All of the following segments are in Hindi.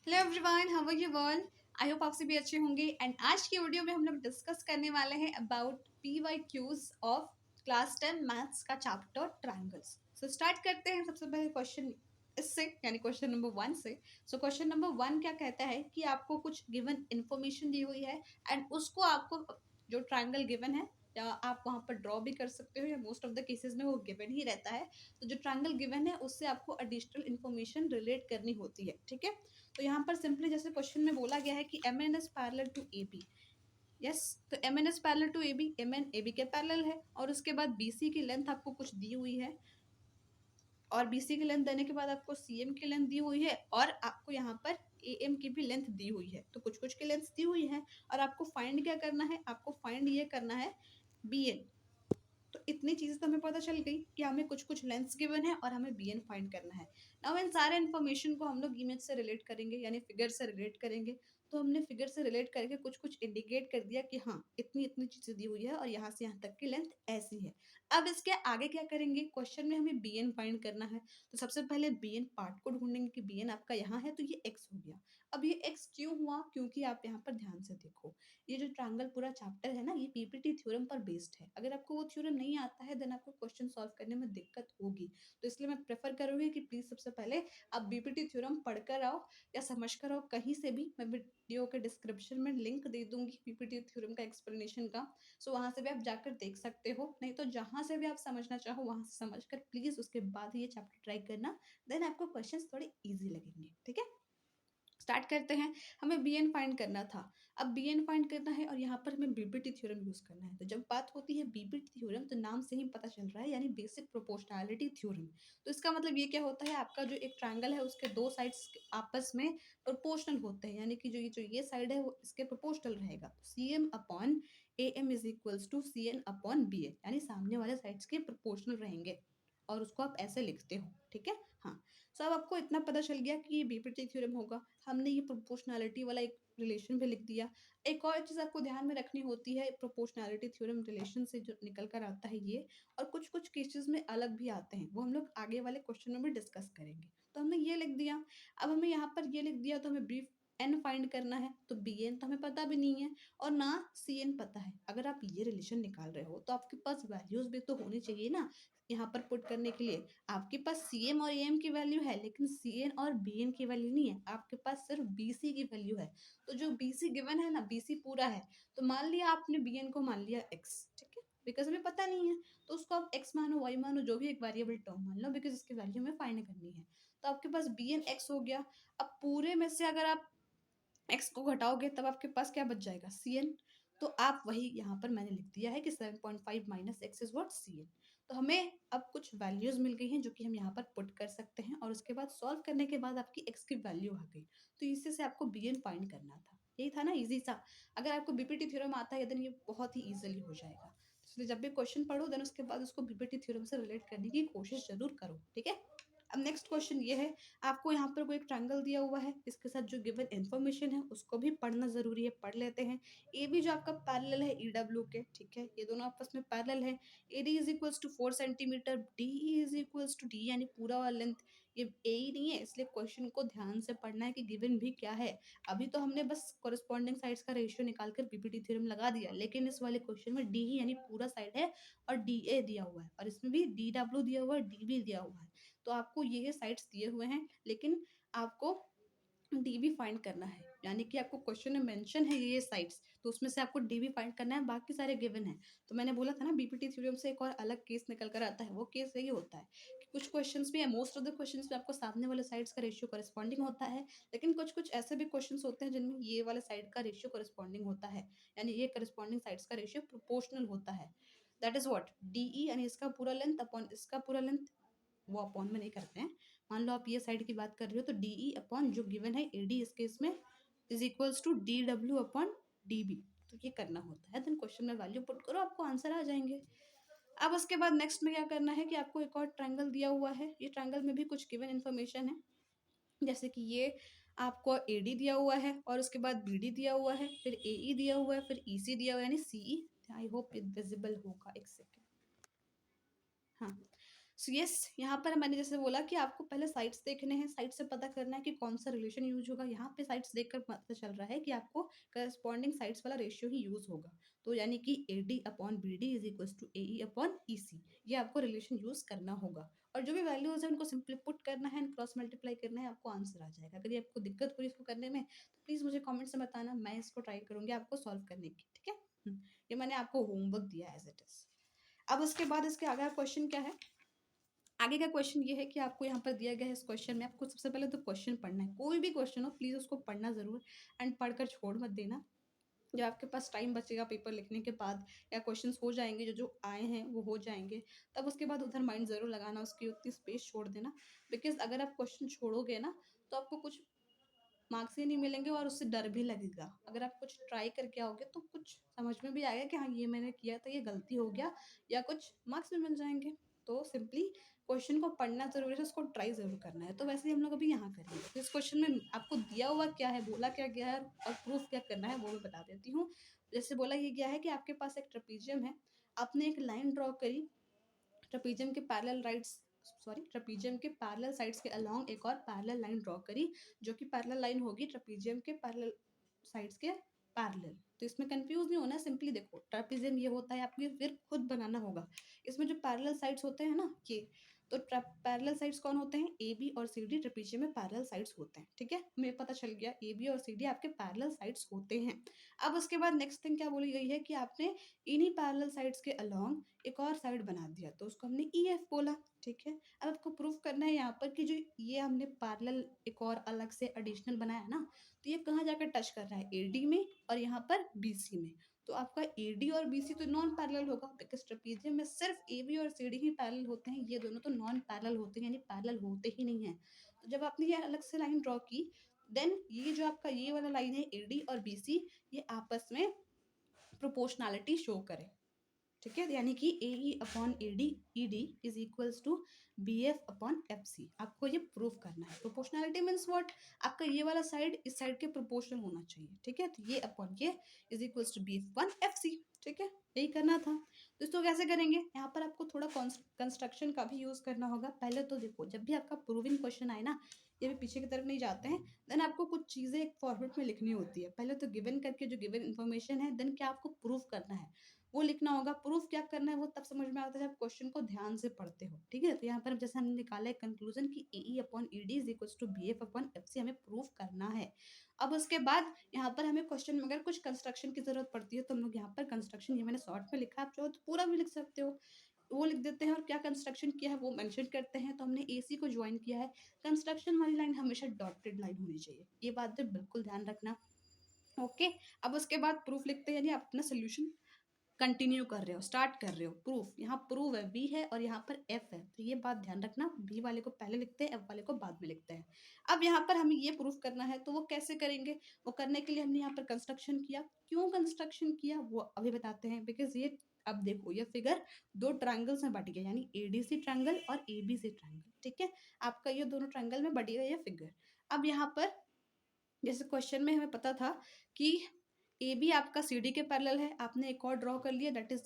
Hello everyone, how are you all. I hope आप सभी अच्छे होंगे। एंड आज की वीडियो में हम लोग डिस्कस करने वाले हैं about PYQs of class 10 maths का चैप्टर ट्रायंगल्स। सो स्टार्ट करते हैं सबसे पहले क्वेश्चन इससे, यानी क्वेश्चन नंबर 1 से। सो क्वेश्चन नंबर 1 क्या कहता है कि आपको कुछ गिवन इंफॉर्मेशन दी हुई है एंड उसको आपको जो ट्रायंगल गिवन है या आप वहां पर ड्रॉ भी कर सकते हो या मोस्ट ऑफ द केसेस में वो गिवन ही रहता है। तो जो ट्रायंगल गिवन है उससे आपको एडिशनल इंफॉर्मेशन रिलेट करनी होती है, ठीक है। तो यहाँ पर सिंपली जैसे क्वेश्चन में बोला गया है कि M N S parallel to A B. Yes, तो M N S parallel to A B, M N A B के पैरेलल है और उसके बाद बी सी की लेंथ आपको कुछ दी हुई है और बी सी की लेंथ देने के बाद आपको सी एम की लेंथ दी हुई है और आपको यहाँ पर ए एम की भी लेंथ दी हुई है। तो कुछ कुछ की लेंथ दी हुई है और आपको फाइंड क्या करना है, आपको फाइंड ये करना है बी एन। तो इतनी चीज़ें तो हमें पता चल गई कि हमें कुछ कुछ लेंथ्स गिवन है और हमें बी एन फाइंड करना है। नाउ इन सारे इन्फॉर्मेशन को हम लोग इमेज से रिलेट करेंगे, यानी फिगर से रिलेट करेंगे। तो हमने फिगर से रिलेट करके कुछ कुछ इंडिकेट कर दिया कि हाँ इतनी इतनी चीज़ें दी हुई है और यहाँ से यहाँ तक की लेंथ ऐसी है। अब इसके आगे क्या करेंगे, क्वेश्चन में हमें बी एन फाइंड करना है। तो सबसे पहले बी एन पार्ट को ढूंढेंगे कि बी एन आपका यहाँ है तो ये एक्स हो गया। अब ये एक्स क्यों हुआ, क्योंकि आप यहाँ पर ध्यान से देखो, ये जो ट्रायंगल पूरा चैप्टर है ना ये पीपीटी थ्योरम पर बेस्ड है। अगर आपको वो थ्योरम नहीं आता है देन आपको क्वेश्चन सॉल्व करने में दिक्कत होगी। तो इसलिए मैं प्रेफर करूंगी कि प्लीज सबसे पहले आप बीपीटी थ्योरम पढ़कर आओ या समझ कर आओ कहीं से भी। मैं वीडियो के डिस्क्रिप्शन में लिंक दे दूंगी पीपीटी थ्योरम का एक्सप्लेनेशन का। सो वहां से भी आप जाकर देख सकते हो, नहीं तो जहां से भी आप समझना चाहो वहां से समझ कर प्लीज उसके बाद ही ये चैप्टर ट्राई करना। देन आपको क्वेश्चन थोड़े ईजी लगेंगे, ठीक है। स्टार्ट करते हैं। हमें बी एन फाइंड करना था। अब बी एन फाइंड करना है और यहाँ पर हमें बीपीटी थ्योरम यूज करना है। तो जब बात होती है बीपीटी थ्योरम तो नाम से ही पता चल रहा है, यानी बेसिक प्रोपोर्शनैलिटी थ्योरम। तो इसका मतलब ये क्या होता है, आपका जो एक ट्रायंगल है उसके दो साइड्स आपस में प्रोपोर्शनल होते हैं, यानी कि जो ये साइड है वो इसके प्रोपोर्शनल रहेगा। C M upon A M is equals to C N upon B N, यानी सामने वाले साइड्स के प्रोपोर्शनल रहेंगे और उसको आप ऐसे लिखते हो, ठीक है। हाँ, सो अब आपको इतना पता चल गया कि ये बीपीटी थ्योरम होगा। हमने ये प्रोपोर्शनैलिटी वाला एक रिलेशन भी लिख दिया। एक और चीज़ आपको ध्यान में रखनी होती है, प्रोपोर्शनैलिटी थ्योरम रिलेशन से जो निकल कर आता है ये, और कुछ कुछ केसेस में अलग भी आते हैं, वो हम लोग आगे वाले क्वेश्चन में भी डिस्कस करेंगे। तो हमने ये लिख दिया। अब हमें यहाँ पर ये लिख दिया तो हमें ब्रीफ एन फाइंड करना है। तो बी एन तो हमें पता भी नहीं है और ना सी एन पता है। अगर आप ये रिलेशन निकाल रहे हो तो आपके पास वैल्यूज भी तो होनी चाहिए ना यहाँ पर पुट करने के लिए। आपके पास सी एम और ए एम की वैल्यू है लेकिन सी एन और बी एन की वैल्यू नहीं है, आपके पास सिर्फ बी सी की वैल्यू है। तो जो बी सी गिवन है ना, बी सी पूरा है। तो मान लिया आपने बी एन को मान लिया एक्स, ठीक है, बिकॉज हमें पता नहीं है। तो उसको आप एक्स मानो वाई मानो, जो भी एक वेरिएबल टर्म मान लो, बिकॉज इसकी वैल्यू हमें फाइंड करनी है। तो आपके पास बी एन एक्स हो गया। अब पूरे में से अगर आप एक्स को घटाओगे तब आपके पास क्या बच जाएगा, सी एन। तो आप वही यहाँ पर मैंने लिख दिया है कि 7.5 minus X is what C N. तो हमें अब कुछ वैल्यूज मिल गई हैं जो कि हम यहाँ पर पुट कर सकते हैं और उसके बाद सॉल्व करने के बाद आपकी एक्स की वैल्यू आ गई। तो इसी से आपको बी एन फाइंड करना था, यही था ना इजी सा। अगर आपको बीपीटी थ्योरम आता है देन ये बहुत ही इजीली हो जाएगा। इसलिए जब भी क्वेश्चन पढ़ो देन उसके बाद उसको बीपीटी थ्योरम से रिलेट करने की कोशिश जरूर करो, ठीक है। अब नेक्स्ट क्वेश्चन ये है, आपको यहाँ पर कोई एक ट्रायंगल दिया हुआ है, इसके साथ जो गिवन इन्फॉर्मेशन है उसको भी पढ़ना जरूरी है, पढ़ लेते हैं। ए बी जो आपका पैरेलल है ई डब्ल्यू के, ठीक है, ये दोनों आपस में पैरेलल है। A D is equals to 4 centimetre, D is equals to D, यानी पूरा वाला लेंथ। ये ए ही नहीं है इसलिए क्वेश्चन को ध्यान से पढ़ना है कि गिवन भी क्या है। अभी तो हमने बस कोरिस्पॉन्डिंग साइड्स का रेशियो निकाल कर पीपीटी थ्योरम लगा दिया, लेकिन इस वाले क्वेश्चन में डी ही यानी पूरा साइड है और डी ए दिया हुआ है और इसमें भी डी डब्ल्यू दिया हुआ है, डी बी दिया हुआ है। तो आपको ये साइड्स दिए हुए हैं लेकिन आपको डी बी फाइंड करना है, यानी कि आपको क्वेश्चन में मेंशन है ये साइड्स, तो उसमें से आपको डी बी फाइंड करना है, बाकी सारे गिवन है। तो मैंने बोला था ना बीपीटी थ्योरम से एक और अलग केस निकल कर आता है, वो केस यही होता है कि कुछ क्वेश्चंस में या मोस्ट ऑफ द क्वेश्चंस में आपको सामने वाले साइड्स का रेशियो करस्पॉन्डिंग होता है, लेकिन कुछ कुछ ऐसे भी क्वेश्चंस होते हैं जिनमें ये वाले साइड का रेशियो करस्पॉन्डिंग होता है, यानी ये करस्पॉन्डिंग साइड्स का रेशियो प्रोपोर्शनल होता है। That is what D E, यानी इसका पूरा लेंथ अपॉन इसका पूरा लेंथ, वो अपॉन में नहीं करते हैं। मान लो आप ये साइड की बात कर रहे हो तो डी ई अपॉन जो गिवन है ए डी इस केस में is equals to D W upon D B. तो ये करना होता है, देन क्वेश्चन में वैल्यू पुट करो आपको आंसर आ जाएंगे। अब उसके बाद नेक्स्ट में क्या करना है कि आपको एक और ट्रायंगल दिया हुआ है, ये ट्रायंगल में भी कुछ गिवन इन्फॉर्मेशन है, जैसे कि ये आपको ए डी दिया हुआ है और उसके बाद बी डी दिया हुआ है, फिर ए ई दिया हुआ है, फिर ई सी दिया हुआ है, यानी सी ई। आई होप इट विजिबल होगा, एक सेकेंड। हाँ, सो यस, यहाँ पर मैंने जैसे बोला कि आपको पहले साइट्स देखने हैं, साइट से पता करना है कि कौन सा रिलेशन यूज होगा। यहाँ पे साइट्स देखकर पता चल रहा है कि आपको करस्पॉन्डिंग साइट्स वाला रेशियो ही यूज होगा। तो यानी कि AD upon BD is equals to AE upon EC, ये आपको रिलेशन यूज करना होगा। और जो भी वैल्यूज है उनको सिंपली पुट करना है, क्रॉस मल्टीप्लाई करना है, आपको आंसर आ जाएगा। अगर ये आपको दिक्कत हुई इसको करने में तो प्लीज मुझे कमेंट से बताना, मैं इसको ट्राई करूंगी आपको सॉल्व करने की, ठीक है। ये मैंने आपको होमवर्क दिया एज इट इज। अब उसके बाद इसके आगे क्वेश्चन क्या है, आगे का क्वेश्चन ये है कि आपको यहाँ पर दिया गया है इस क्वेश्चन में आपको सबसे पहले तो क्वेश्चन पढ़ना है। कोई भी क्वेश्चन हो प्लीज़ उसको पढ़ना ज़रूर, एंड पढ़कर छोड़ मत देना। जब आपके पास टाइम बचेगा पेपर लिखने के बाद या क्वेश्चंस हो जाएंगे, जो जो आए हैं वो हो जाएंगे, तब उसके बाद उधर माइंड ज़रूर लगाना, उसकी उतनी स्पेस छोड़ देना। बिकॉज अगर आप क्वेश्चन छोड़ोगे ना तो आपको कुछ मार्क्स ही नहीं मिलेंगे और उससे डर भी लगेगा। अगर आप कुछ ट्राई करके आओगे तो कुछ समझ में भी आएगा कि हाँ ये मैंने किया था, ये गलती हो गया, या कुछ मार्क्स भी मिल जाएंगे। तो सिंपली क्वेश्चन को पढ़ना जरूरी है, उसको ट्राई जरूर करना है। तो वैसे ही हम लोग अभी यहाँ करेंगे। तो इस क्वेश्चन में आपको दिया हुआ क्या है, बोला क्या गया है और प्रूफ क्या करना है वो मैं बता देती हूँ। जैसे बोला ये गया है कि आपके पास एक ट्रेपीजियम है, आपने एक लाइन ड्रॉ करी, ट्रेपीजियम के पैरेलल राइट्स ट्रेपीजियम के पैरेलल साइड्स के अलोंग एक और पैरेलल लाइन ड्रॉ करी, जो कि पैरेलल लाइन होगी ट्रेपीजियम के पैरेलल साइड्स के पैरेलल। तो इसमें कंफ्यूज नहीं होना, सिंपली देखो ट्रेपीजियम ये होता है, आपको ये फिर खुद बनाना होगा। इसमें जो पैरेलल साइड्स होते हैं ना ये, तो पैरेलल साइड्स कौन होते हैं, AB और CD ट्रेपीजियम में पैरेलल साइड्स होते हैं, ठीक है। हमें पता चल गया AB और CD आपके पैरेलल साइड्स होते हैं। अब उसके बाद नेक्स्ट थिंग क्या बोली गई है कि आपने इन्हीं पैरेलल साइड्स के अलोंग एक और साइड बना दिया, तो उसको हमने EF बोला, ठीक है। अब आपको प्रूफ करना है यहाँ पर कि जो ये हमने पैरेलल एक और अलग से एडिशनल बनाया ना, तो ये कहाँ जाकर टच कर रहा है, AD में और यहाँ पर BC में। तो आपका AD और BC तो नॉन पैरेलल होगा, बिकॉज ट्रेपीजियम में सिर्फ AB और CD ही पैरेलल होते हैं, ये दोनों तो नॉन पैरेलल होते हैं, यानी पैरेलल होते ही नहीं है। तो जब आपने ये अलग से लाइन ड्रॉ की, देन ये जो आपका ये वाला लाइन है AD और BC, ये आपस में प्रोपोर्शनैलिटी शो करे, ठीक है। यानी कि AE upon ED is equals to BF upon FC, आपको ये प्रूफ करना है। प्रोपोर्शनैलिटी मीन्स व्हाट, आपका ये वाला साइड इस साइड के प्रोपोर्शनल होना चाहिए, ठीक है। तो ये अपॉन ये is equals to BF upon FC, ठीक है। यही करना था। तो इसको कैसे करेंगे, यहाँ पर आपको थोड़ा कंस्ट्रक्शन का भी यूज करना होगा। पहले तो देखो जब भी आपका प्रूविंग क्वेश्चन आए ना, ये भी पीछे की तरफ नहीं जाते हैं, देन आपको कुछ चीज़ें एक फॉर्मेट में लिखनी होती है। पहले तो गिवन करके जो गिवन इन्फॉर्मेशन है, देन क्या आपको प्रूफ करना है वो लिखना होगा। प्रूफ क्या करना है वो तब समझ में आता है जब क्वेश्चन को ध्यान से पढ़ते हो, ठीक है। तो यहाँ पर जैसे हमने निकाला है कंक्लूजन की AE upon ED is equals to BF upon FC, हमें प्रूफ करना है। अब उसके बाद यहाँ पर हमें क्वेश्चन में अगर कुछ कंस्ट्रक्शन की जरूरत पड़ती है तो हम लोग यहाँ पर कंस्ट्रक्शन, ये मैंने शॉर्ट में लिखा है, आप चाहो तो पूरा भी लिख सकते हो, वो लिख देते हैं और क्या कंस्ट्रक्शन किया है वो मेंशन करते हैं। तो हमने AC को ज्वाइन किया है, कंस्ट्रक्शन वाली लाइन हमेशा डॉटेड लाइन होनी चाहिए, ये बात तो बिल्कुल ध्यान रखना। ओके, अब उसके बाद प्रूफ लिखते हैं, यानी आप अपना सोल्यूशन कंटिन्यू कर रहे हो, स्टार्ट कर रहे हो। प्रूफ, यहाँ प्रूव है B है और यहाँ पर F है, तो ये बात ध्यान रखना, B वाले को पहले लिखते हैं, F वाले को बाद में लिखते हैं। अब यहाँ पर हमें ये प्रूफ करना है, तो वो कैसे करेंगे, वो करने के लिए हमने यहाँ पर कंस्ट्रक्शन किया। क्यों कंस्ट्रक्शन किया वो अभी बताते हैं, बिकॉज ये अब देखो ये फिगर दो ट्रायंगल्स में बट गया, यानी ADC ट्रायंगल और ABC ट्रायंगल, ठीक है। आपका ये दोनों ट्रायंगल में बट गया ये फिगर। अब यहाँ पर जैसे क्वेश्चन में हमें पता था कि AB आपका CD के पैरेलल है, आपने एक और ड्रॉ कर लिया दैट इज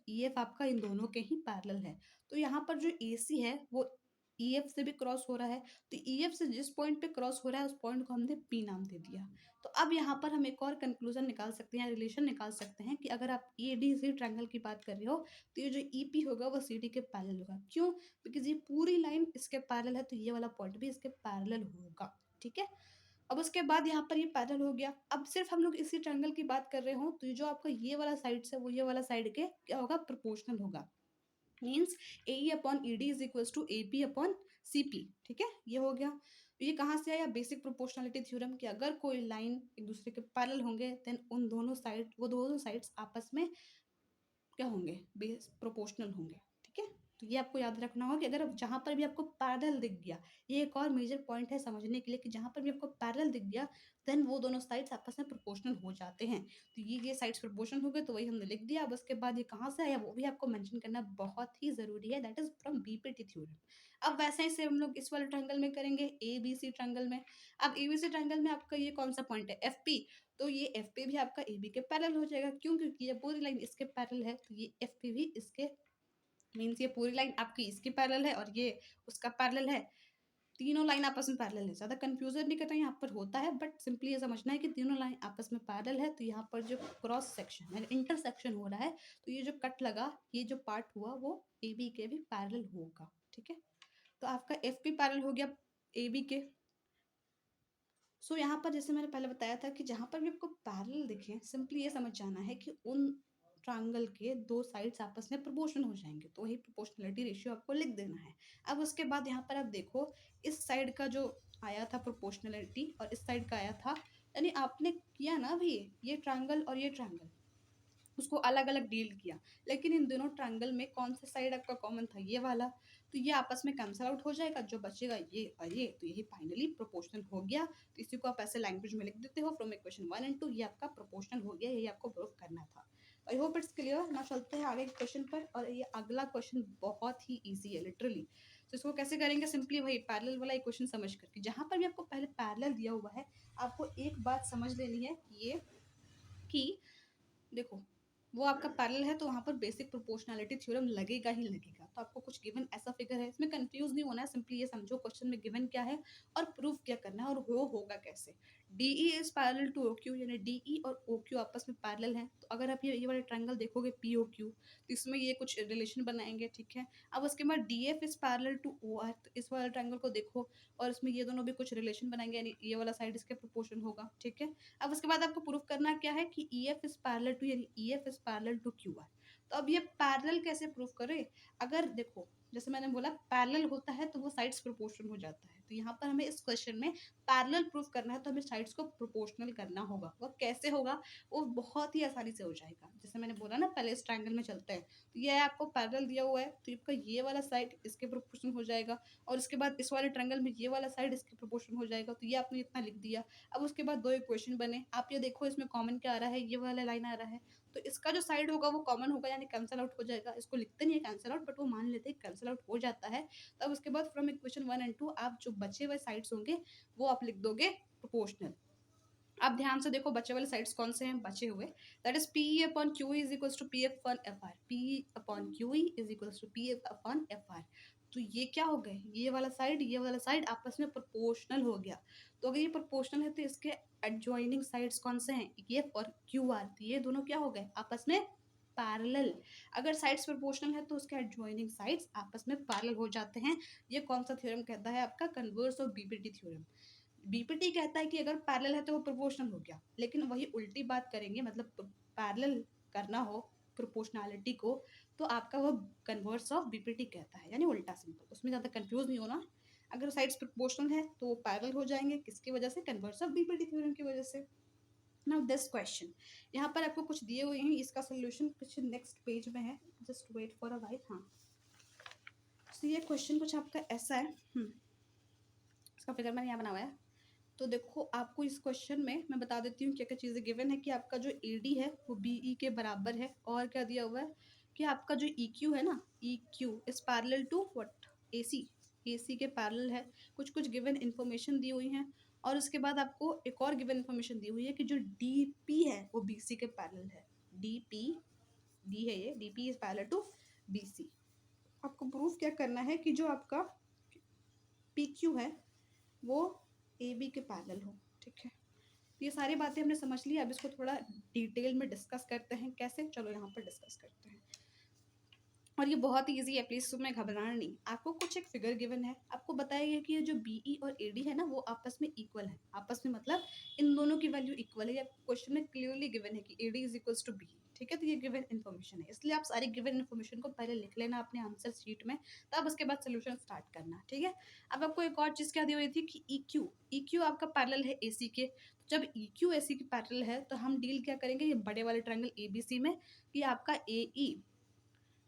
EF आपका इन दोनों के ही पैरेलल है। तो यहाँ पर जो AC है वो EF से भी क्रॉस हो रहा है, तो EF से जिस पॉइंट पे क्रॉस हो रहा है उस पॉइंट को हमने P नाम दे दिया। तो अब यहाँ पर हम एक और कंक्लूजन निकाल सकते हैं, रिलेशन निकाल सकते हैं कि अगर आप ADC ट्रायंगल की बात कर रहे हो तो ये जो EP होगा वो CD के पैरेलल होगा। क्यों, बिकॉज ये पूरी लाइन इसके पैरेलल है, तो ये वाला पॉइंट भी इसके पैरेलल होगा, ठीक है। अब उसके बाद यहाँ पर ये पैरेलल हो गया। अब सिर्फ हम लोग इसी ट्रायंगल की बात कर रहे हो, तो ये जो आपका ये वाला साइड है वो ये वाला साइड के क्या होगा, प्रोपोर्शनल होगा। Means AE upon ED is equals to AP upon CP, ठीक है। ये हो गया। ये कहाँ से आया, बेसिक प्रोपोर्शनलिटी थ्योरम, कि अगर कोई लाइन एक दूसरे के पैरेलल होंगे देन उन दोनों साइड, वो दोनों साइड्स आपस में क्या होंगे, बेस प्रोपोर्शनल होंगे, ठीक है। तो ये आपको याद रखना होगा कि अगर जहाँ पर भी आपको पैरेलल दिख गया, ये एक और मेजर पॉइंट है समझने के लिए कि जहाँ पर भी आपको पैरेलल दिख गया देन वो दोनों साइड्स आपस में प्रोपोर्शनल हो जाते हैं। तो ये साइड्स प्रोपोर्शनल हो गए, तो वही हमने लिख दिया। अब उसके बाद ये कहाँ से आया वो भी आपको मेंशन करना बहुत ही ज़रूरी है, that is from BPT theorem. अब वैसे ही से हम लोग इस वाले ट्रायंगल में करेंगे, ABC ट्रायंगल में। अब ABC ट्रायंगल में आपका ये कौन सा पॉइंट है, FP, तो ये FP भी आपका AB के पैरेलल हो जाएगा। क्यों, क्योंकि ये पूरी लाइन इसके पैरेलल है, तो ये FP भी इसके मीन्स ये पूरी लाइन आपकी इसकी पैरेलल है और ये उसका पैरेलल है, तीनों लाइन आपस में पैरेलल है। ज़्यादा कंफ्यूजन नहीं करना यहाँ पर होता है, बट सिंपली ये समझना है कि तीनों लाइन आपस में पैरेलल है, तो यहाँ पर जो क्रॉस सेक्शन यानी इंटरसेक्शन हो रहा है, तो ये जो कट लगा, ये जो पार्ट हुआ वो ए बी के भी पैरेलल होगा। ठीक है, तो आपका एफ भी पैरेलल हो गया ए बी के। सो यहाँ पर जैसे मैंने पहले बताया था कि जहाँ पर भी आपको पैरेलल दिखे, सिंपली ये समझ जाना है कि उन ट्रायंगल के दो साइड्स आपस में प्रोपोर्शनल हो जाएंगे, तो वही प्रोपोर्शनलिटी रेशियो आपको लिख देना है। अब उसके बाद यहाँ पर आप देखो, इस साइड का जो आया था प्रोपोर्शनलिटी और इस साइड का आया था, यानी आपने किया ना अभी ये ट्रायंगल और ये ट्रायंगल, उसको अलग अलग डील किया, लेकिन इन दोनों ट्रायंगल में कौन सा साइड आपका कॉमन था, ये वाला, तो ये आपस में कैंसल आउट हो जाएगा, जो बचेगा ये और ये, तो यही फाइनली प्रोपोर्शनल हो गया। तो इसी को आप ऐसे लैंग्वेज में लिख देते हो फ्रॉम इक्वेशन 1 एंड 2, ये आपका प्रोपोर्शनल हो गया, यही आपको प्रूव करना था। I hope it's clear. ना चलते हैं आगे क्वेश्चन पर, और ये अगला क्वेश्चन बहुत ही ईजी है लिटरली। तो इसको कैसे करेंगे, सिंपली वही पैरेलल वाला इक्वेशन समझ करके, जहाँ पर भी आपको पहले पैरेलल दिया हुआ है, आपको एक बात समझ लेनी है ये कि देखो वो आपका पैरेलल है, तो वहाँ पर बेसिक प्रोपोर्शनैलिटी थ्योरम लगेगा ही लगेगा। तो आपको कुछ गिवन ऐसा फिगर है, इसमें कंफ्यूज नहीं होना है, सिंपली ये समझो क्वेश्चन में गिवन क्या है और प्रूफ क्या करना है, और वो होगा कैसे। D E is parallel to O Q, यानी डी ई और ओ क्यू आपस में पैरेलल है। तो अगर आप ये वाला ट्रायंगल देखोगे पी ओ क्यू, तो इसमें ये कुछ रिलेशन बनाएंगे, ठीक है। अब उसके बाद D F is parallel to O R, तो इस वाले ट्रायंगल को देखो और इसमें ये दोनों भी कुछ रिलेशन बनाएंगे, यानी ये वाला साइड इसके प्रोपोर्शन होगा, ठीक है। अब उसके बाद आपको प्रूफ करना क्या है कि E F is parallel to, यानी E F is parallel to Q R. तो अब ये पैरेलल कैसे प्रूफ करें, अगर देखो जैसे मैंने बोला पैरेलल होता है तो वो साइड्स प्रोपोर्शनल हो जाता है, तो यहाँ पर हमें इस क्वेश्चन में पैरेलल प्रूफ करना है, तो हमें साइड्स को प्रोपोर्शनल करना होगा। वो कैसे होगा, वो बहुत ही आसानी से हो जाएगा। जैसे मैंने बोला ना, पहले इस ट्रायंगल में चलते हैं, तो ये आपको पैरेलल दिया हुआ है, तो आपका ये वाला साइड इसके प्रोपोर्शनल हो जाएगा, और उसके बाद इस वाले ट्रायंगल में ये वाला साइड इसके प्रोपोर्शनल हो जाएगा, तो ये आपने इतना लिख दिया। अब उसके बाद दो इक्वेशन बने, आप ये देखो इसमें कॉमन क्या आ रहा है, ये वाला लाइन आ रहा है, तो इसका जो साइड होगा वो कॉमन होगा, यानी कैंसल आउट हो जाएगा। इसको लिखते नहीं है कैंसल आउट, बट वो मान लेते हैं कैंसल आउट हो जाता है। तब उसके बाद फ्रॉम इक्वेशन 1 एंड 2 आप जो बचे हुए साइड्स होंगे वो आप लिख दोगे प्रोपोर्शनल। अब ध्यान से देखो बचे वाले साइड्स कौन से हैं बचे हुए, that is P upon Q is equals to P F upon F R, P upon Q is equals to P F upon F R. तो ये क्या हो गए, ये वाला साइड आपस में प्रोपोर्शनल हो गया। तो अगर ये प्रोपोर्शनल है तो इसके एडजॉइनिंग साइड्स कौन से हैं, ये और क्यू आर, तो ये दोनों क्या हो गए आपस में पैरेलल। अगर साइड्स प्रोपोर्शनल है तो उसके एडजॉइनिंग साइड्स आपस में पैरेलल हो जाते हैं। ये कौन सा थ्योरम कहता है, आपका converse of BPT theorem. BPT कहता है कि अगर पैरेलल है तो वो प्रोपोर्शनल हो गया, लेकिन वही उल्टी बात करेंगे, मतलब पैरेलल करना हो प्रोपोर्शनैलिटी को, तो आपका वो कन्वर्स ऑफ बीपीटी कहता है, यानी उल्टा। सिंपल, उसमें ज़्यादा कंफ्यूज नहीं होना। अगर साइड्स प्रोपोर्शनल है तो वो पैरेलल हो जाएंगे, किसकी वजह से, कन्वर्स ऑफ बीपीटी थ्योरम की वजह से। नाउ दिस क्वेश्चन, यहाँ पर आपको कुछ दिए हुए हैं, इसका सोल्यूशन कुछ नेक्स्ट पेज में है, just wait for a while. हाँ, तो ये क्वेश्चन कुछ आपका ऐसा है, इसका फिगर मैंने यहाँ बनाया है। तो देखो आपको इस क्वेश्चन में मैं बता देती हूँ क्या क्या चीज़ें गिवन है, कि आपका जो ए डी है वो बी ई के बराबर है, और क्या दिया हुआ है कि आपका जो ई क्यू है ना, E Q is parallel to what, A C, A C के पैरेलल है। कुछ कुछ गिवन इन्फॉर्मेशन दी हुई हैं, और उसके बाद आपको एक और गिवन इन्फॉर्मेशन दी हुई है कि जो डी पी है वो बी सी के पैरेलल है। डी पी, डी है ये, D P is parallel to B C. आपको प्रूफ क्या करना है कि जो आपका पी क्यू है वो ए बी के पैरेलल हो, ठीक है। तो ये सारी बातें हमने समझ ली, अब इसको थोड़ा डिटेल में डिस्कस करते हैं, कैसे, चलो यहाँ पर डिस्कस करते हैं। और ये बहुत ही ईजी है, प्लीज तुम्हें घबराना नहीं। आपको कुछ एक फिगर गिवन है, आपको बताया गया कि ये जो बी ई और ए डी है ना वो आपस में इक्वल है, आपस में मतलब इन दोनों की वैल्यू इक्वल है। क्वेश्चन में क्लियरली गिवन है कि A D is equals to B, ठीक है। तो ये गिवन इन्फॉर्मेशन है, इसलिए आप सारी गिवन इन्फॉर्मेशन को पहले लिख लेना अपने आंसर शीट में, तब उसके बाद सोल्यूशन स्टार्ट करना, ठीक है। अब आपको एक और चीज़ क्या दी हुई थी कि ई क्यू आपका पैरेलल है ए सी के। तो जब ई क्यू ए सी के पैरेलल है तो हम डील क्या करेंगे, ये बड़े वाले ट्रायंगल ए बी सी में, कि आपका ए ई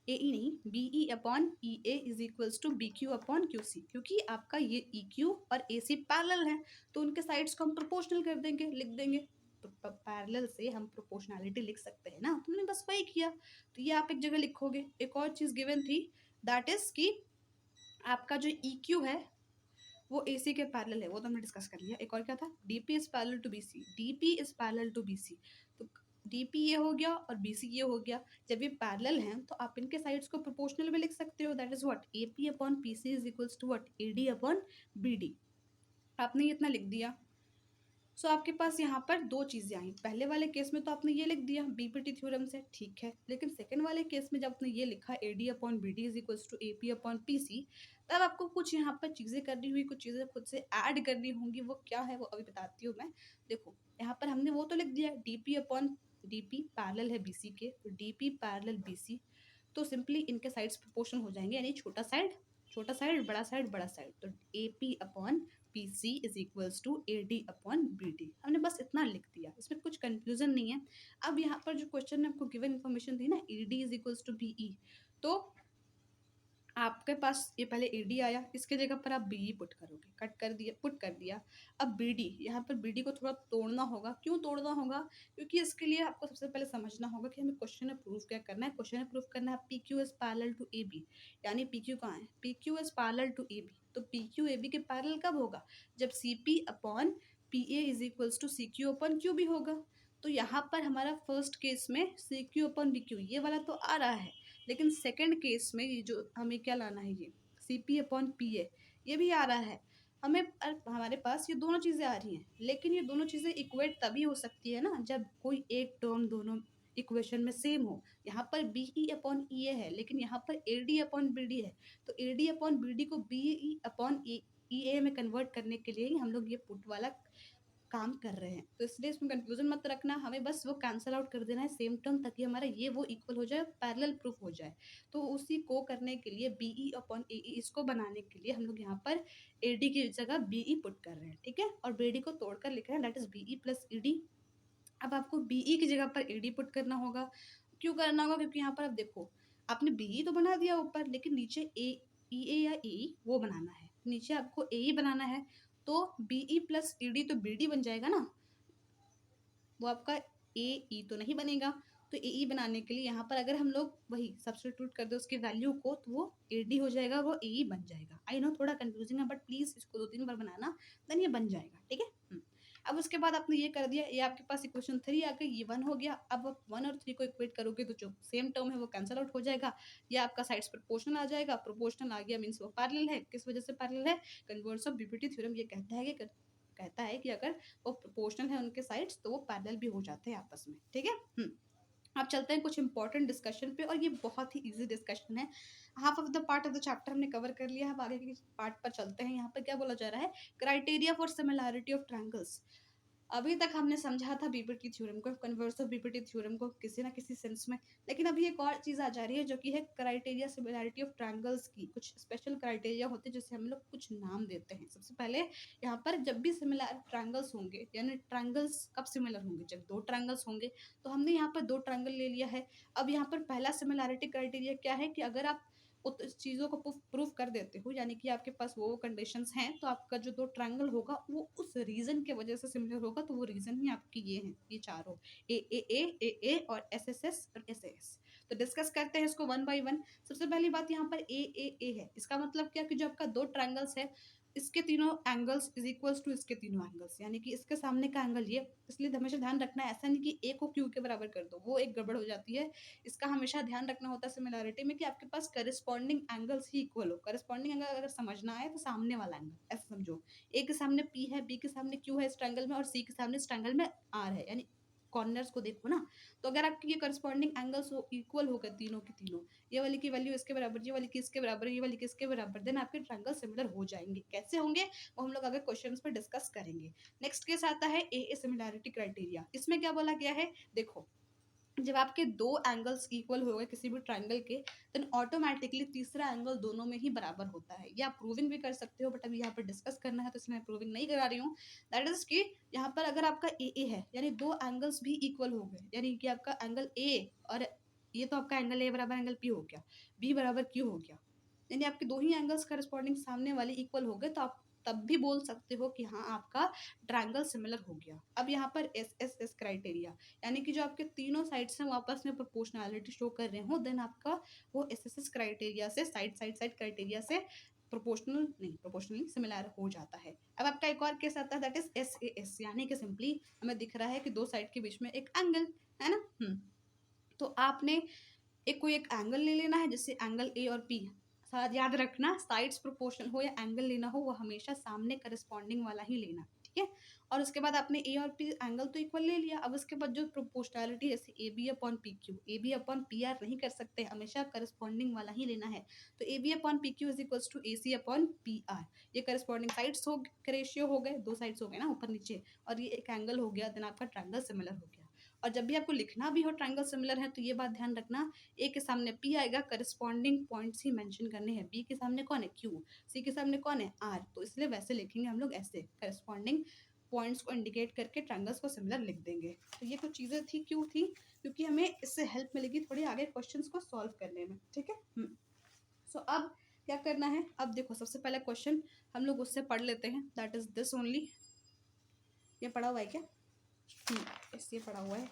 नहीं B E upon E A is equals to B Q upon Q C, क्योंकि आपका ये ई क्यू और ए सी पैरेलल है, तो उनके साइड्स को हम प्रोपोर्शनल कर देंगे, लिख देंगे। तो पैरेलल से हम प्रोपोर्शनैलिटी लिख सकते हैं ना, तुमने बस वही किया। तो ये आप एक जगह लिखोगे। एक और चीज़ गिवन थी, दैट इज कि आपका जो ई क्यू है वो ए सी के पैरेलल है, वो तो हमने डिस्कस कर लिया। एक और क्या था, D P is parallel to B C, D P is parallel to B C. तो डीपी ये हो गया और बीसी ये हो गया। जब ये पैरेलल हैं तो आप इनके साइड्स को प्रोपोर्शनल में लिख सकते हो, that is what AP upon PC is equals to what AD upon BD. आपने ये इतना लिख दिया। सो आपके पास यहाँ पर दो चीज़ें आई। पहले वाले केस में तो आपने ये लिख दिया बीपीटी थ्योरम से, ठीक है, लेकिन सेकंड वाले केस में जब आपने ये लिखा AD upon BD is equals to AP upon PC, तब आपको कुछ यहाँ पर चीज़ें करनी हुई, कुछ चीज़ें खुद से ऐड करनी होंगी। वो क्या है वो अभी बताती हूँ मैं। देखो यहाँ पर हमने वो तो लिख दिया डीपी अपॉन डीपी पैरेलल है बीसी के, तो डीपी पैरेलल बीसी, तो सिंपली इनके साइड्स प्रोपोर्शन हो जाएंगे, यानी छोटा साइड छोटा साइड, बड़ा साइड बड़ा साइड, तो AP upon PC is equals to AD upon BD। हमने बस इतना लिख दिया, इसमें कुछ कंफ्यूजन नहीं है। अब यहाँ पर जो क्वेश्चन में आपको गिवन इन्फॉर्मेशन दी ना AD is equals to BE, तो आपके पास ये पहले एडी आया, इसके जगह पर आप बीई पुट करोगे, कट कर दिया, पुट कर दिया। अब बीडी, यहाँ पर बीडी को थोड़ा तोड़ना होगा। क्यों तोड़ना होगा? क्योंकि इसके लिए आपको सबसे पहले समझना होगा कि हमें क्वेश्चन में प्रूफ क्या करना है। क्वेश्चन में प्रूफ करना है P Q is parallel to A B, यानी पी क्यू कहाँ है, P Q is parallel to A B, तो पी क्यू ए बी के पैरेलल कब होगा, जब C P upon P A is equals to C Q upon Q B होगा। तो यहाँ पर हमारा फर्स्ट केस में C Q upon B Q ये वाला तो आ रहा है, लेकिन सेकंड केस में ये जो हमें क्या लाना है, ये C P upon P A ये भी आ रहा है हमें। हमारे पास ये दोनों चीज़ें आ रही हैं, लेकिन ये दोनों चीज़ें इक्वेट तभी हो सकती है ना जब कोई एक टर्म दोनों इक्वेशन में सेम हो। यहाँ पर बी ई अपॉन ई ए है, लेकिन यहाँ पर A D upon B D है, तो A D upon B D को B E upon E A में कन्वर्ट करने के लिए ही हम लोग ये पुट वाला काम कर रहे हैं। तो इसलिए इसमें कंफ्यूजन मत रखना, हमें बस वो कैंसिल आउट कर देना है सेम टर्म, ताकि हमारा ये वो इक्वल हो जाए, पैरेलल प्रूफ हो जाए। तो उसी को करने के लिए बीई अपॉन एई इसको बनाने के लिए हम लोग यहाँ पर एडी की जगह बीई पुट कर रहे हैं, ठीक है, और बीडी को तोड़कर लिख रहे हैं, that is BE plus ED. अब आपको बीई की जगह पर एडी पुट करना होगा। क्यों करना होगा? क्योंकि यहाँ पर आप देखो, आपने बीई तो बना दिया ऊपर, लेकिन नीचे ए ई ए या ई वो बनाना है, नीचे आपको ए बनाना है। तो बीई प्लस ईडी तो बीडी बन जाएगा ना, वो आपका ए ई तो नहीं बनेगा। तो ए ई बनाने के लिए यहाँ पर अगर हम लोग वही सब्स्टिट्यूट कर दे उसकी वैल्यू को, तो वो ए डी हो जाएगा, वो ए ई बन जाएगा। आई नो थोड़ा कंफ्यूजिंग है, बट प्लीज़ इसको 2-3 बार बनाना, देन ये बन जाएगा, ठीक है। अब उसके बाद आपने ये कर दिया, ये आपके पास इक्वेशन 3 आ गई, ये 1 हो गया। अब आप 1 और 3 को इक्वेट करोगे तो जो सेम टर्म है वो कैंसिल आउट हो जाएगा, या आपका साइड्स प्रोपोर्शनल आ जाएगा। प्रोपोर्शनल आ गया मीन्स वो पैरेलल है। किस वजह से पैरेलल है? कन्वर्स ऑफ बीपीटी थ्योरम ये कहता है कि अगर वो प्रोपोर्शनल है उनके साइड्स, तो वो पैरेलल भी हो जाते हैं आपस में, ठीक है। अब चलते हैं कुछ इंपॉर्टेंट डिस्कशन पे, और ये बहुत ही इजी डिस्कशन है। Half of the part of the chapter हमने कवर कर लिया है, अब आगे के पार्ट पर चलते हैं। यहाँ पर क्या बोला जा रहा है, criteria for similarity of triangles. अभी तक हमने समझा था बीपीटी थ्योरम को, कन्वर्स ऑफ बीपीटी थ्योरम को किसी ना किसी सेंस में, लेकिन अभी एक और चीज़ आ जा रही है जो कि है क्राइटेरिया सिमिलैरिटी ऑफ ट्रायंगल्स की। कुछ स्पेशल क्राइटेरिया होते हैं जिसे हम लोग कुछ नाम देते हैं। सबसे पहले यहाँ पर जब भी सिमिलर ट्रायंगल्स होंगे, यानी ट्रायंगल्स कब सिमिलर होंगे, जब दो ट्रायंगल्स होंगे। तो हमने यहाँ पर दो ट्रायंगल ले लिया है। अब यहाँ पर पहला सिमिलैरिटी क्राइटेरिया क्या है कि अगर आप उस चीज़ों को प्रूफ कर देते हो, यानी कि आपके पास वो कंडीशंस हैं, तो आपका जो दो ट्रायंगल होगा वो उस रीजन के वजह से सिमिलर होगा। तो वो रीजन ही आपकी ये हैं, ये चारों ए और एस और एस। तो डिस्कस करते हैं इसको वन बाय वन। सबसे पहली बात यहाँ पर ए है, इसका मतलब क्या कि जो आपका दो ट्रायंगल्स है, इसके तीनों एंगल्स इज इक्वल्स टू इसके तीनों एंगल्स, यानी कि इसके सामने का एंगल ये। इसलिए हमेशा ध्यान रखना है, ऐसा नहीं कि ए को क्यू के बराबर कर दो, वो एक गड़बड़ हो जाती है। इसका हमेशा ध्यान रखना होता है सिमिलैरिटी में कि आपके पास करस्पॉन्डिंग एंगल्स ही इक्वल हो। करस्पॉन्डिंग एंगल अगर समझना है तो सामने वाला एंगल, ऐसा समझो, ए के सामने पी है, बी के सामने क्यू है इस ट्रायंगल में, और सी के सामने इस ट्रायंगल में आर है, यानी कॉर्नर्स को देखो ना। तो अगर आपके ये करस्पॉन्डिंग एंगल्स इक्वल हो गए तीनों के तीनों, ये वाली की वैल्यू इसके बराबर, ये वाली की इसके बराबर, ये वाली की इसके बराबर, देन आपके ट्रायंगल सिमिलर हो जाएंगे। कैसे होंगे वो हम लोग अगर क्वेश्चंस पे डिस्कस करेंगे। नेक्स्ट केस आता है ए सिमिलैरिटी क्राइटेरिया। इसमें क्या बोला गया है, देखो, जब आपके दो एंगल्स इक्वल हो गए किसी भी ट्रायंगल के, देन ऑटोमेटिकली तीसरा एंगल दोनों में ही बराबर होता है। या प्रूविंग भी कर सकते हो, बट अभी यहाँ पर डिस्कस करना है तो इसमें प्रूविंग नहीं करा रही हूँ। दैट इज कि यहाँ पर अगर आपका ए है, यानी दो एंगल्स भी इक्वल हो गए, यानी कि आपका एंगल ए और ये तो आपका एंगल ए बराबर एंगल पी हो गया, बी बराबर क्यू हो गया, यानी आपके दो ही एंगल्स करस्पॉन्डिंग सामने वाले इक्वल हो गए, तो आप तब भी बोल सकते हो कि हाँ आपका ट्रायंगल सिमिलर हो गया। अब यहाँ पर एस क्राइटेरिया, यानी कि जो आपके तीनों साइड्स हैं वो आपस में प्रोपोर्शनैलिटी शो कर रहे हो, देन आपका वो एस क्राइटेरिया से साइड क्राइटेरिया से प्रोपोर्शनली सिमिलर हो जाता है। अब आपका एक और केस आता है दैट इज SAS, यानी कि सिंपली हमें दिख रहा है कि दो साइड के बीच में एक एंगल है ना। तो आपने कोई एक एंगल ले लेना है, जैसे एंगल ए और पी। साथ याद रखना, साइड्स प्रोपोर्शनल हो या एंगल लेना हो वो हमेशा सामने करस्पॉन्डिंग वाला ही लेना, ठीक है। और उसके बाद आपने ए और पी एंगल तो इक्वल ले लिया। अब उसके बाद जो प्रोपोर्शनैलिटी, जैसे A B upon P Q, A B upon P R नहीं कर सकते, हमेशा करस्पॉन्डिंग वाला ही लेना है। तो A B upon P Q is equals to A C upon P R. ये करस्पॉन्डिंग साइड्स हो के रेशियो हो गए, दो साइड्स हो गए ना ऊपर नीचे, और ये एक एंगल हो गया, देन आपका ट्रायंगल सिमिलर हो गया। और जब भी आपको लिखना भी हो ट्रायंगल सिमिलर है तो ये बात ध्यान रखना, ए के सामने पी आएगा, करस्पॉन्डिंग पॉइंट्स ही मेंशन करने हैं। बी के सामने कौन है, क्यू। सी के सामने कौन है, आर। तो इसलिए वैसे लिखेंगे हम लोग, ऐसे करस्पॉन्डिंग पॉइंट्स को इंडिकेट करके ट्रायंगल्स को सिमिलर लिख देंगे। तो ये कुछ चीज़ें थी, क्यों थी, क्योंकि हमें इससे हेल्प मिलेगी थोड़ी आगे क्वेश्चंस को सॉल्व करने में, ठीक है। सो अब क्या करना है, अब देखो सबसे पहला क्वेश्चन हम लोग उससे पढ़ लेते हैं, दैट इज दिस ओनली। ये पढ़ा हुआ है क्या, इसलिए पढ़ा हुआ है।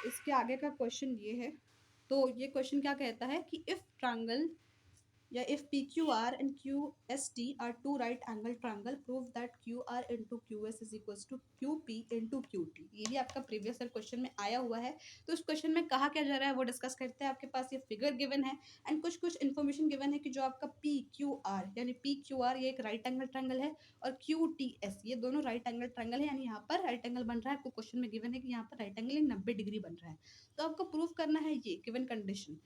इसके आगे का क्वेश्चन ये है। तो ये क्वेश्चन क्या कहता है कि इफ ट्रायंगल या if PQR and QST are two right angle triangle, prove that QR into QS is equals to QP into QT। ये भी आपका प्रीवियस ईयर क्वेश्चन में आया हुआ है। तो इस क्वेश्चन में कहा क्या जा रहा है वो डिस्कस करते हैं। आपके पास ये फिगर गिवन है एंड कुछ कुछ इन्फॉर्मेशन गिवन है कि जो आपका PQR यानी PQR ये एक राइट एंगल ट्रायंगल है, और QTS ये दोनों राइट एंगल ट्रायंगल है, यानी यहाँ पर राइट एंगल बन रहा है। आपको क्वेश्चन में गिवन है कि यहाँ पर राइट एंगल 90 डिग्री बन रहा है। तो आपको प्रूव करना है ये गिवन कंडीशन।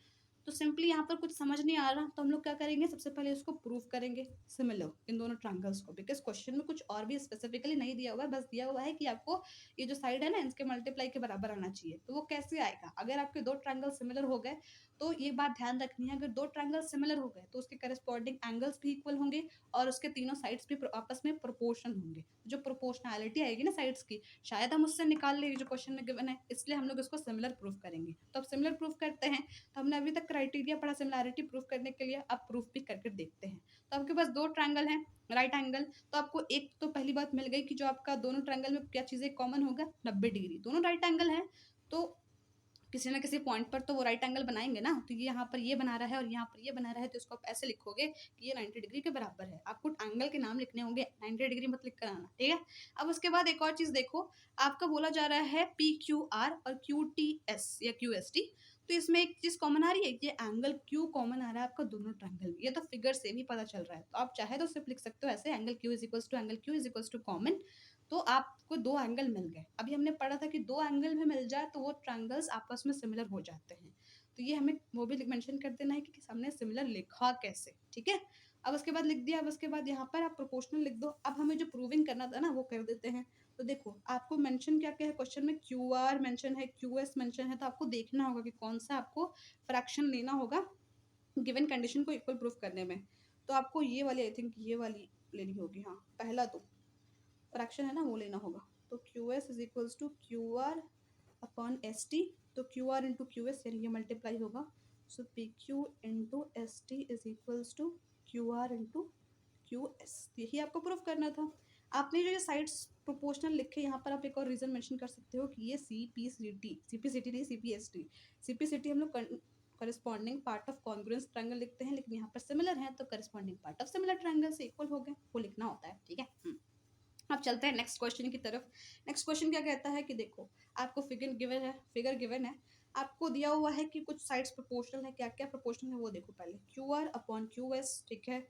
तो सिंपली यहाँ पर कुछ समझ नहीं आ रहा तो हम लोग क्या करेंगे, सबसे पहले इसको प्रूव करेंगे सिमिलर इन दोनों ट्रायंगल्स को, बिकॉज क्वेश्चन में कुछ और भी स्पेसिफिकली नहीं दिया हुआ है, बस दिया हुआ है कि आपको ये जो साइड है ना इसके मल्टीप्लाई के बराबर आना चाहिए। तो वो कैसे आएगा, अगर आपके दो ट्रायंगल सिमिलर हो गए तो ये बात ध्यान रखनी है, अगर दो ट्रायंगल सिमिलर हो गए तो उसके करस्पॉन्डिंग एंगल्स भी इक्वल होंगे और उसके तीनों साइड्स भी आपस में प्रोपोर्शन होंगे। जो प्रोपोर्शनैलिटी आएगी ना साइड्स की, शायद हम उससे निकाल लेंगे जो क्वेश्चन में गिवन है, इसलिए हम लोग इसको सिमिलर प्रूफ करेंगे। तो अब सिमिलर प्रूफ करते हैं। तो हमने अभी तक क्राइटेरिया पढ़ा सिमिलैरिटी प्रूफ करने के लिए, अब प्रूफ भी करके देखते हैं। तो आपके पास दो ट्रायंगल हैं राइट एंगल, तो आपको एक तो पहली बात मिल गई कि जो आपका दोनों ट्रायंगल में क्या चीज़ें कॉमन होगा, 90 डिग्री। दोनों राइट एंगल हैं तो किसी ना किसी पॉइंट पर तो वो राइट एंगल बनाएंगे ना। तो ये यहाँ पर ये बना रहा है और यहाँ पर ये बना रहा है, तो इसको आप ऐसे लिखोगे कि ये 90 डिग्री के बराबर है। आपको एंगल के नाम लिखने होंगे, 90 डिग्री मत लिख कर आना, ठीक है। अब उसके बाद एक और चीज़ देखो, आपका बोला जा रहा है PQR और QTS या QST। तो इसमें एक चीज़ कॉमन आ रही है, ये एंगल Q कॉमन आ रहा है आपका दोनों ट्रायंगल में। ये तो फिगर से भी पता चल रहा है। तो आप चाहे तो सिर्फ लिख सकते हो ऐसे, angle Q is equals to angle Q is equals to common. तो आपको दो एंगल मिल गए। अभी हमने पढ़ा था कि दो एंगल भी मिल जाए तो वो ट्रायंगल्स आपस में सिमिलर हो जाते हैं। तो ये हमें वो भी मेंशन कर देना है कि सामने सिमिलर लिखा कैसे, ठीक है। अब उसके बाद लिख दिया। अब उसके बाद यहाँ पर आप प्रोपोर्शनल लिख दो। अब हमें जो प्रूविंग करना था ना वो कर देते हैं। तो देखो आपको मेंशन क्या क्या है क्वेश्चन में, QR मेंशन है, QS मेंशन है। तो आपको देखना होगा कि कौन सा आपको फ्रैक्शन लेना होगा गिवन कंडीशन को इक्वल प्रूफ करने में। तो आपको ये वाली, आई थिंक ये वाली लेनी होगी। हाँ, पहला तो फ्रैक्शन है ना वो लेना होगा। तो QS is equals to QR upon ST। तो QR इंटू QS यानी ये मल्टीप्लाई होगा। So PQ into ST is equals to QR into QS। यही आपको प्रूफ करना था। आपने जो ये साइड्स प्रोपोर्शनल लिखे, यहाँ पर आप एक और रीज़न मेंशन कर सकते हो कि ये CPCT नहीं CPST। CPCT हम लोग corresponding part of congruence triangle लिखते हैं, लेकिन यहाँ पर सिमिलर है तो corresponding part of similar triangle से इक्वल हो गए, वो लिखना होता है, ठीक है। अब चलते हैं नेक्स्ट क्वेश्चन की तरफ। नेक्स्ट क्वेश्चन क्या कहता है कि देखो आपको फिगर गिवन है, आपको दिया हुआ है कि कुछ साइड्स प्रोपोर्शनल है। क्या क्या प्रोपोर्शनल है वो देखो पहले। QR अपॉन QS, ठीक है।